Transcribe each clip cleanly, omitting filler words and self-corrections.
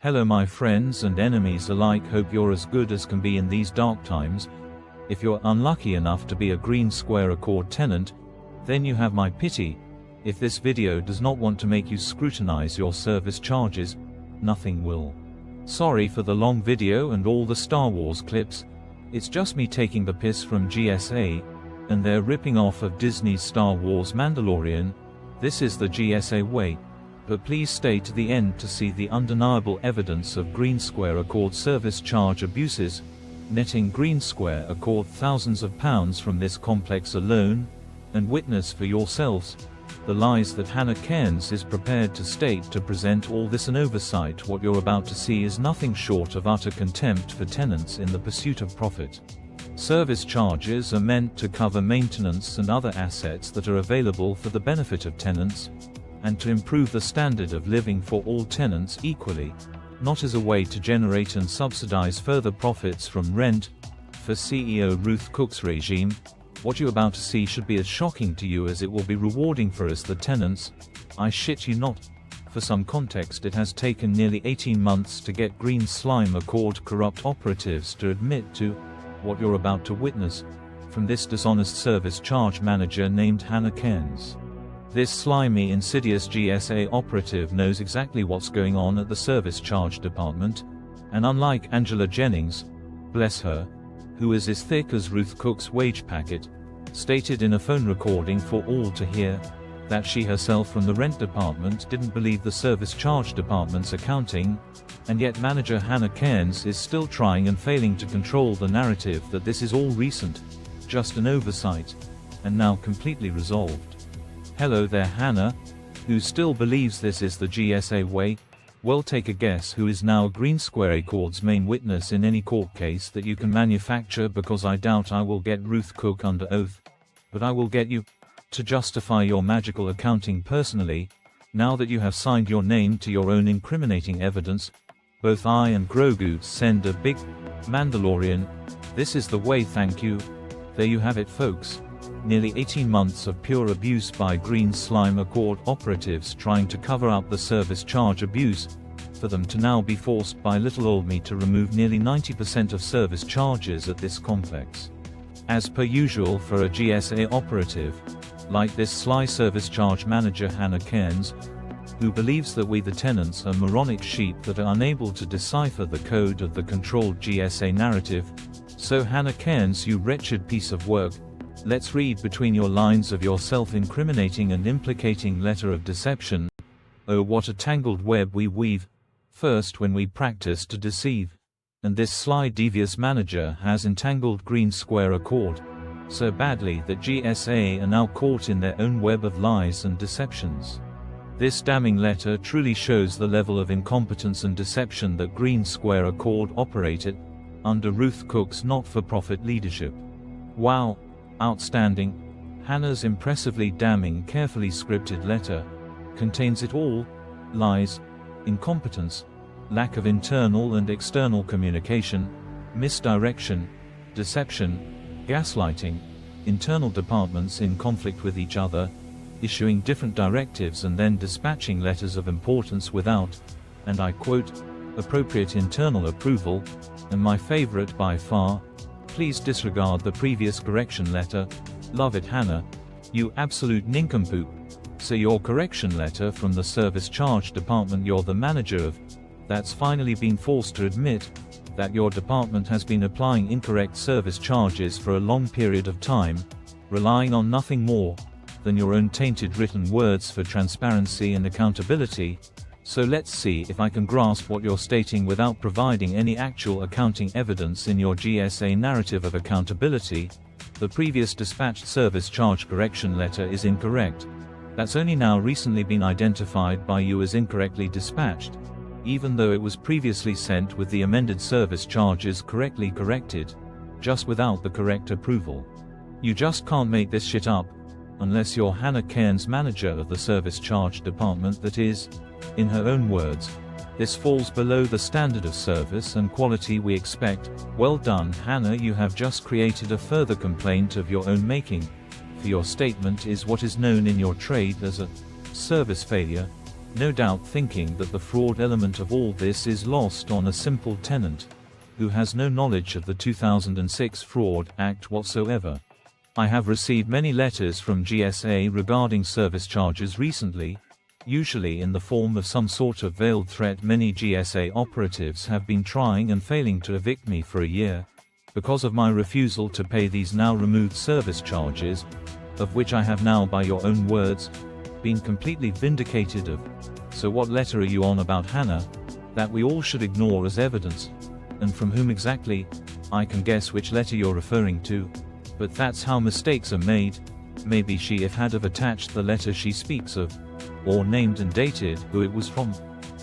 Hello my friends and enemies alike, hope you're as good as can be in these dark times. If you're unlucky enough to be a GreenSquareaccord tenant, then you have my pity. If this video does not want to make you scrutinize your service charges, nothing will. Sorry for the long video and all the Star Wars clips. It's just me taking the piss from GSA, and they're ripping off of Disney's Star Wars Mandalorian. This is the GSA way. But please stay to the end to see the undeniable evidence of GreenSquareaccord service charge abuses, netting GreenSquareaccord thousands of pounds from this complex alone, and witness for yourselves the lies that Hannah Cairns is prepared to state to present all this an oversight. What you're about to see is nothing short of utter contempt for tenants in the pursuit of profit. Service charges are meant to cover maintenance and other assets that are available for the benefit of tenants, and to improve the standard of living for all tenants equally, not as a way to generate and subsidize further profits from rent. For CEO Ruth Cook's regime, what you're about to see should be as shocking to you as it will be rewarding for us the tenants. I shit you not. For some context, it has taken nearly 18 months to get GreenSquareaccord corrupt operatives to admit to what you're about to witness from this dishonest service charge manager named Hannah Cairns. This slimy, insidious GSA operative knows exactly what's going on at the service charge department, and unlike Angela Jennings, bless her, who is as thick as Ruth Cook's wage packet, stated in a phone recording for all to hear, that she herself from the rent department didn't believe the service charge department's accounting, and yet manager Hannah Cairns is still trying and failing to control the narrative that this is all recent, just an oversight, and now completely resolved. Hello there Hannah, who still believes this is the GSA way. Well, take a guess who is now GreenSquareaccord's main witness in any court case that you can manufacture, because I doubt I will get Ruth Cook under oath, but I will get you to justify your magical accounting personally. Now that you have signed your name to your own incriminating evidence, both I and Grogu send a big Mandalorian. This is the way, thank you. There you have it folks. Nearly 18 months of pure abuse by GreenSquareaccord operatives trying to cover up the service charge abuse, for them to now be forced by little old me to remove nearly 90% of service charges at this complex. As per usual for a GSA operative, like this sly service charge manager Hannah Cairns, who believes that we the tenants are moronic sheep that are unable to decipher the code of the controlled GSA narrative. So Hannah Cairns, you wretched piece of work, let's read between your lines of your self-incriminating and implicating letter of deception. Oh, what a tangled web we weave, first when we practice to deceive. And this sly devious manager has entangled GreenSquareaccord so badly that GSA are now caught in their own web of lies and deceptions. This damning letter truly shows the level of incompetence and deception that GreenSquareaccord operated under Ruth Cook's not-for-profit leadership. Wow! Outstanding. Hannah's impressively damning, carefully scripted letter contains it all: lies, incompetence, lack of internal and external communication, misdirection, deception, gaslighting, internal departments in conflict with each other, issuing different directives and then dispatching letters of importance without, and I quote, appropriate internal approval, and my favorite by far, please disregard the previous correction letter. Love it Hannah, you absolute nincompoop. So your correction letter from the service charge department you're the manager of, that's finally been forced to admit that your department has been applying incorrect service charges for a long period of time, relying on nothing more than your own tainted written words for transparency and accountability. So let's see if I can grasp what you're stating without providing any actual accounting evidence in your GSA narrative of accountability. The previous dispatched service charge correction letter is incorrect. That's only now recently been identified by you as incorrectly dispatched, even though it was previously sent with the amended service charges correctly corrected, just without the correct approval. You just can't make this shit up, unless you're Hannah Cairns, manager of the service charge department, that is, in her own words, this falls below the standard of service and quality we expect. Well done Hannah, you have just created a further complaint of your own making, for your statement is what is known in your trade as a service failure, no doubt thinking that the fraud element of all this is lost on a simple tenant, who has no knowledge of the 2006 Fraud Act whatsoever. I have received many letters from GSA regarding service charges recently, usually in the form of some sort of veiled threat. Many GSA operatives have been trying and failing to evict me for a year, because of my refusal to pay these now removed service charges, of which I have now, by your own words, been completely vindicated of. So what letter are you on about, Hannah, that we all should ignore as evidence? And from whom exactly? I can guess which letter you're referring to. But that's how mistakes are made. Maybe she had have attached the letter she speaks of, or named and dated who it was from.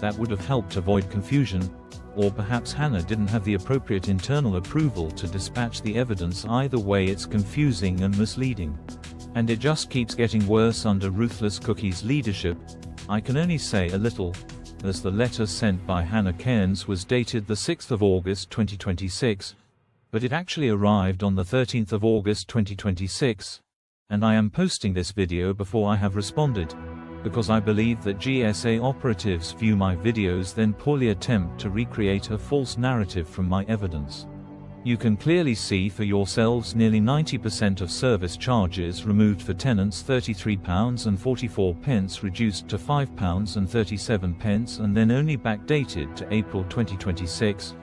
That would have helped avoid confusion. Or perhaps Hannah didn't have the appropriate internal approval to dispatch the evidence. Either way, it's confusing and misleading. And it just keeps getting worse under Ruthless Cookie's leadership. I can only say a little, as the letter sent by Hannah Cairns was dated the 6th of August 2026, but it actually arrived on the 13th of August 2026, and I am posting this video before I have responded, because I believe that GSA operatives view my videos then poorly attempt to recreate a false narrative from my evidence. You can clearly see for yourselves nearly 90% of service charges removed for tenants, £33.44 reduced to £5.37, and then only backdated to April 2026.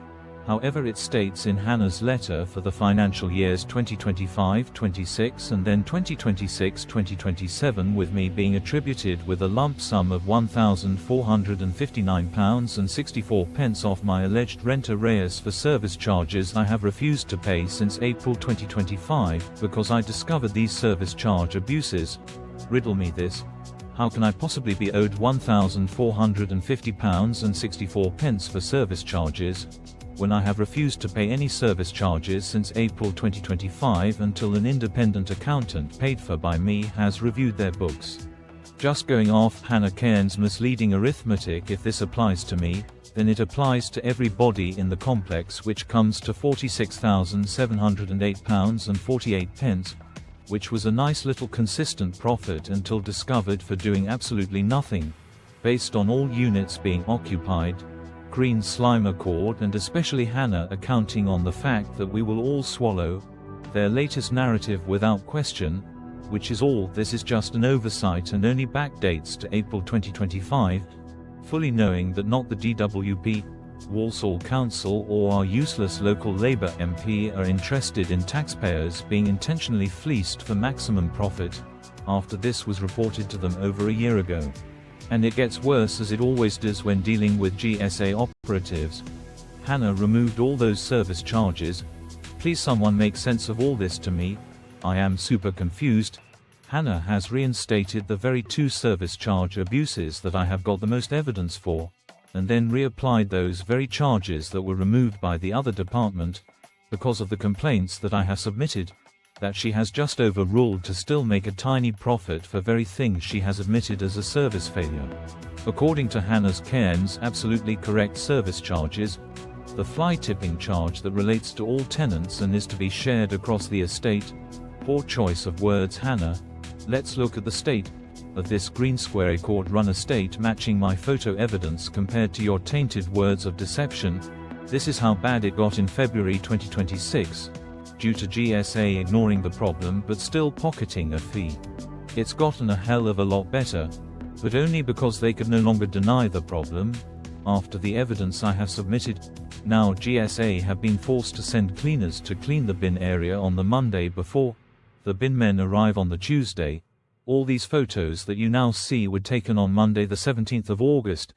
However, it states in Hannah's letter for the financial years 2025-26 and then 2026-2027, with me being attributed with a lump sum of £1,459.64 off my alleged rent arrears for service charges I have refused to pay since April 2025 because I discovered these service charge abuses. Riddle me this. How can I possibly be owed £1,450.64 for service charges, when I have refused to pay any service charges since April 2025 until an independent accountant paid for by me has reviewed their books? Just going off Hannah Cairns' misleading arithmetic, if this applies to me, then it applies to everybody in the complex, which comes to £46,708.48, which was a nice little consistent profit until discovered for doing absolutely nothing, based on all units being occupied. GreenSquareaccord, and especially Hannah, accounting on the fact that we will all swallow their latest narrative without question, which is all this is just an oversight and only backdates to April 2025, fully knowing that not the DWP, Walsall Council or our useless local Labour MP are interested in taxpayers being intentionally fleeced for maximum profit, after this was reported to them over a year ago. And it gets worse, as it always does when dealing with GSA operatives. Hannah removed all those service charges. Please someone make sense of all this to me. I am super confused. Hannah has reinstated the very two service charge abuses that I have got the most evidence for, and then reapplied those very charges that were removed by the other department, because of the complaints that I have submitted, that she has just overruled to still make a tiny profit for very things she has admitted as a service failure. According to Hannah Cairns' absolutely correct service charges, the fly tipping charge that relates to all tenants and is to be shared across the estate. Poor choice of words, Hannah. Let's look at the state of this GreenSquareaccord run estate, matching my photo evidence compared to your tainted words of deception. This is how bad it got in February 2026. Due to GSA ignoring the problem but still pocketing a fee. It's gotten a hell of a lot better, but only because they could no longer deny the problem. After the evidence I have submitted, now GSA have been forced to send cleaners to clean the bin area on the Monday before the bin men arrive on the Tuesday. All these photos that you now see were taken on Monday the 17th of August,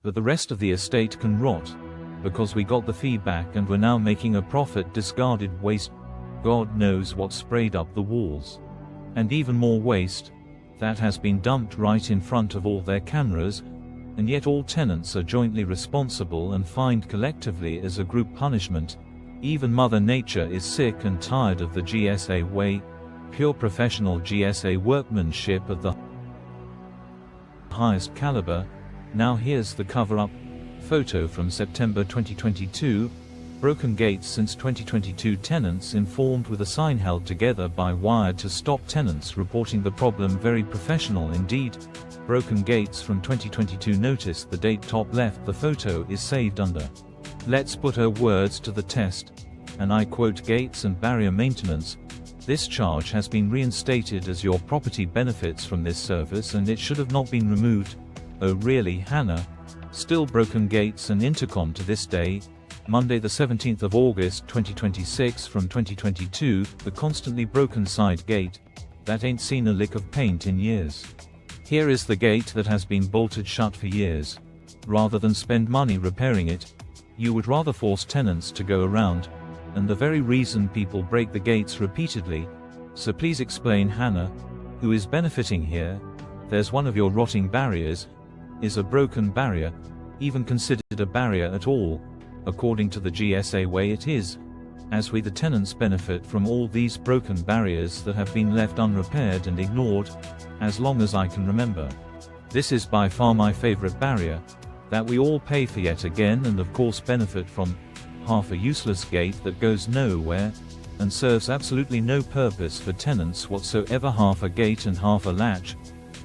but the rest of the estate can rot, because we got the fee back and we're now making a profit. Discarded waste. God knows what sprayed up the walls. And even more waste that has been dumped right in front of all their cameras, and yet all tenants are jointly responsible and fined collectively as a group punishment. Even Mother Nature is sick and tired of the GSA way. Pure professional GSA workmanship of the highest caliber. Now here's the cover-up photo from September 2022. broken gates since 2022. Tenants informed with a sign held together by wire to stop tenants reporting the problem. Very professional indeed. Broken gates from 2022. Notice the date top left. The photo is saved under. Let's put her words to the test. And I quote, gates and barrier maintenance. This charge has been reinstated as your property benefits from this service and it should have not been removed. Oh really, Hannah? Still broken gates and intercom to this day. Monday the 17th of August 2026 from 2022, the constantly broken side gate. That ain't seen a lick of paint in years. Here is the gate that has been bolted shut for years. Rather than spend money repairing it, you would rather force tenants to go around. And the very reason people break the gates repeatedly. So please explain, Hannah, who is benefiting here? There's one of your rotting barriers. Is a broken barrier even considered a barrier at all? According to the GSA way it is. As we the tenants benefit from all these broken barriers that have been left unrepaired and ignored, as long as I can remember. This is by far my favorite barrier, that we all pay for yet again and of course benefit from. Half a useless gate that goes nowhere, and serves absolutely no purpose for tenants whatsoever. Half a gate and half a latch,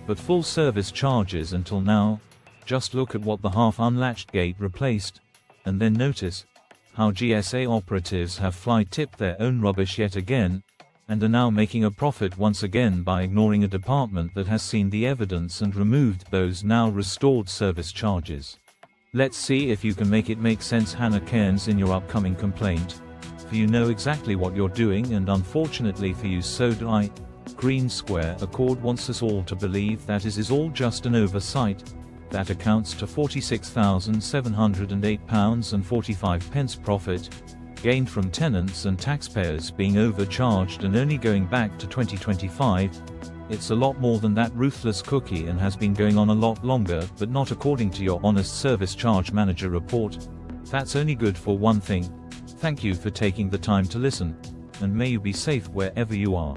but full service charges until now. Just look at what the half unlatched gate replaced. And then notice how GSA operatives have fly-tipped their own rubbish yet again, and are now making a profit once again by ignoring a department that has seen the evidence and removed those now restored service charges. Let's see if you can make it make sense, Hannah Cairns, in your upcoming complaint. For you know exactly what you're doing, and unfortunately for you so do I. GreenSquareaccord wants us all to believe that it is all just an oversight. That accounts to £46,708.45 profit, gained from tenants and taxpayers being overcharged and only going back to 2025. It's a lot more than that, ruthless cookie, and has been going on a lot longer, but not according to your honest service charge manager report. That's only good for one thing. Thank you for taking the time to listen, and may you be safe wherever you are.